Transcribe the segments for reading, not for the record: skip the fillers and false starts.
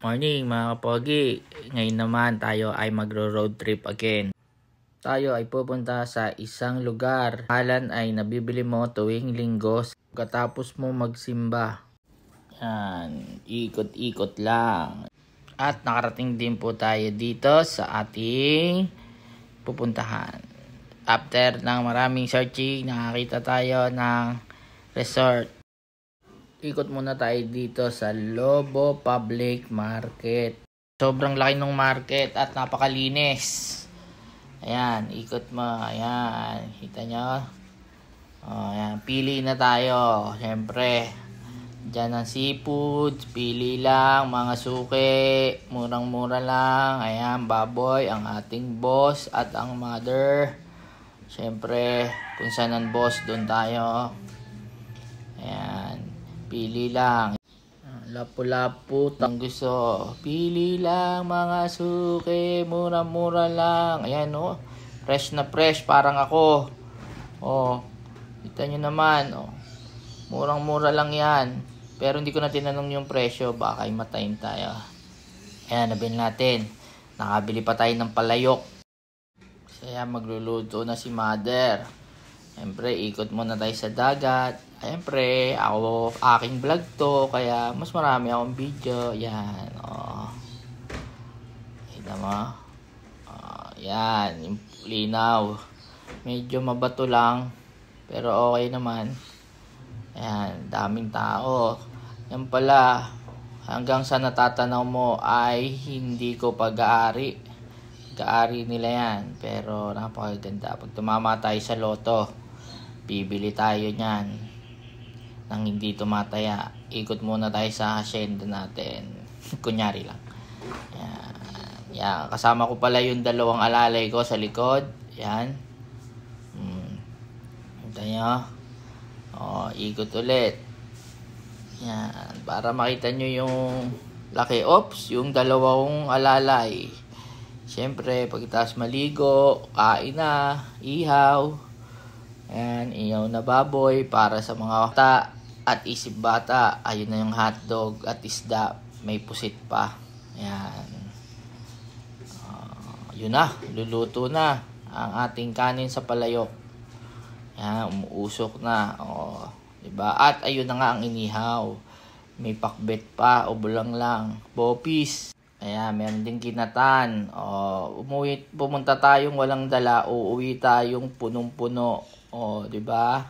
Morning mga kapogi, ngayon naman tayo ay magro-road trip again. Tayo ay pupunta sa isang lugar. Halan ay nabibili mo tuwing linggo katapos mo magsimba. Yan, ikot-ikot lang. At nakarating din po tayo dito sa ating pupuntahan. After ng maraming searching, nakakita tayo ng resort. Ikot muna tayo dito sa Lobo Public Market. Sobrang laki ng market at napakalinis. Ayan, ikot mo. Ayan, kita nyo? Ayan, pili na tayo. Siyempre, dyan ang seafood. Pili lang, mga suki. Murang-mura lang. Ayan, baboy, ang ating boss at ang mother. Siyempre, kung saan ang boss, doon tayo. Ayan. Pili lang. Lapu-lapu ang gusto. Pili lang mga suki. Mura-mura lang. Ayan o. Fresh na fresh. Parang ako. Kita nyo naman. Murang-mura lang yan. Pero hindi ko na tinanong yung presyo. Baka imatayin tayo. Ayan. Nabili natin. Nakabili pa tayo ng palayok. Kaya magluluto na si mother. Siyempre, ikot muna tayo sa dagat. Siyempre, aking vlog to. Kaya, mas marami akong video. Yan, Kita mo? Yan, yung linaw. Medyo mabato lang. Pero okay naman. Yan, daming tao. Yan pala, hanggang sa natatanaw mo ay hindi ko pag-aari. Pag-aari nila yan. Pero, napakaganda. Pag tumama tayo sa loto, bibili tayo niyan nang hindi tumataya. Ikot muna tayo sa hacienda natin. Kunyari lang. Yan. Kasama ko pala yung dalawang alalay ko sa likod. Yan. Kita nyo? Ikot ulit. Yan. Para makita nyo yung laki. Ops, yung dalawang alalay. Siyempre, pagkatapos maligo, kain na, ihaw. Ayan, ihaw na baboy para sa mga bata at isip bata. Ayun na yung hotdog at isda. May pusit pa. Ayan. Yun na, luluto na ang ating kanin sa palayok. Ayan, umuusok na. Diba? At ayun na nga ang inihaw. May pakbet pa o bulang lang. Bopis. Ayan, meron din kinatan. Pumunta tayong walang dala, uuwi tayong punong-puno. Di ba?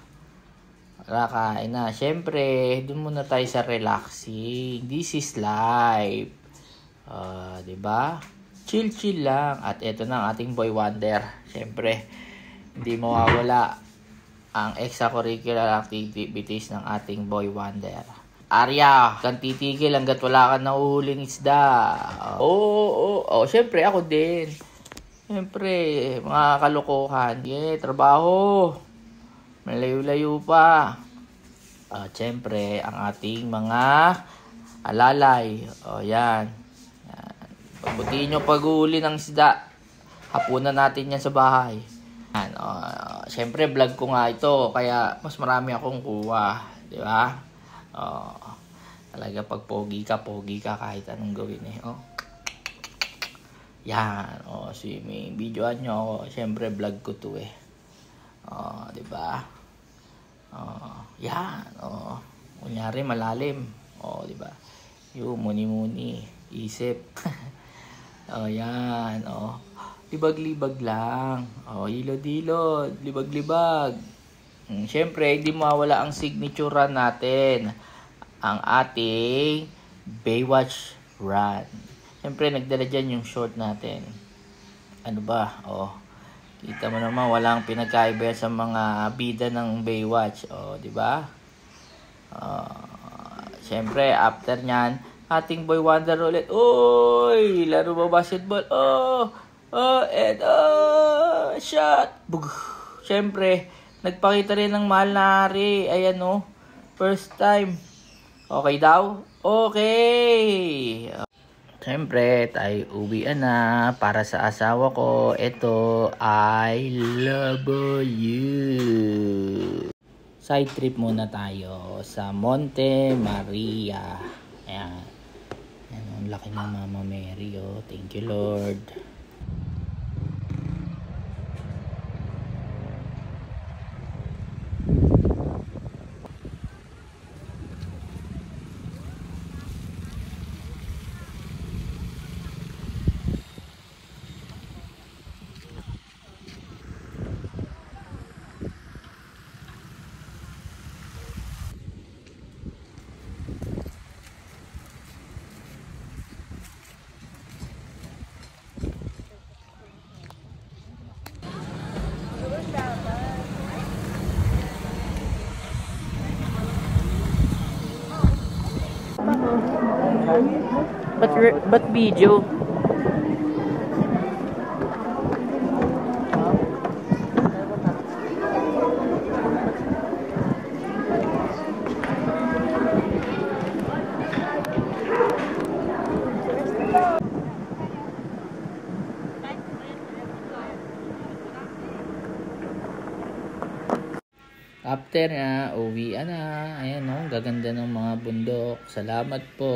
Kain na. Siyempre, doon muna tayo sa relaxing. This is life. Di ba? Chill lang. At ito na ang ating boy wonder. Siyempre, hindi mawawala ang extracurricular activities ng ating boy wonder. Arya, kang titigil hanggat wala kang nahuhuling isda. Siyempre ako din. Siyempre, mga kalokohan. Trabaho. Malayo-layo pa. Siyempre, ang ating mga alalay. Yan. Pagbutiin nyo pag-uuli ng isda. Hapunan natin yan sa bahay. Yan. Siyempre, vlog ko nga ito. Kaya, mas marami akong kuha. Di ba? Talaga pag pogi ka kahit anong gawin yan, swimming, videoan nyo ako, syempre vlog ko to diba? Yan, kunyari malalim, diba? Yung muni-muni, isip. Yan, libag-libag lang, hilod-hilod, libag-libag. Siyempre, hindi mawala ang signature run natin. Ang ating Baywatch run. Siyempre, nagdala dyan yung short natin. Ano ba? Kita mo naman, walang pinagkaiba sa mga bida ng Baywatch. Di ba? Siyempre, after nyan, ating boy wonder ulit. Uy! Laro ba basketball? Shot! Bug! Siyempre, nagpakita rin ng mahal na hari. Ayan first time. Okay daw? Okay! Siyempre, tayo uwian na para sa asawa ko. Ito, I love you. Side trip muna tayo sa Monte Maria. Ayan. Ang laki ng Mama Mary, oh. Thank you, Lord. But video? After na, uwi na. Ayan, oh, gaganda ng mga bundok. Salamat po.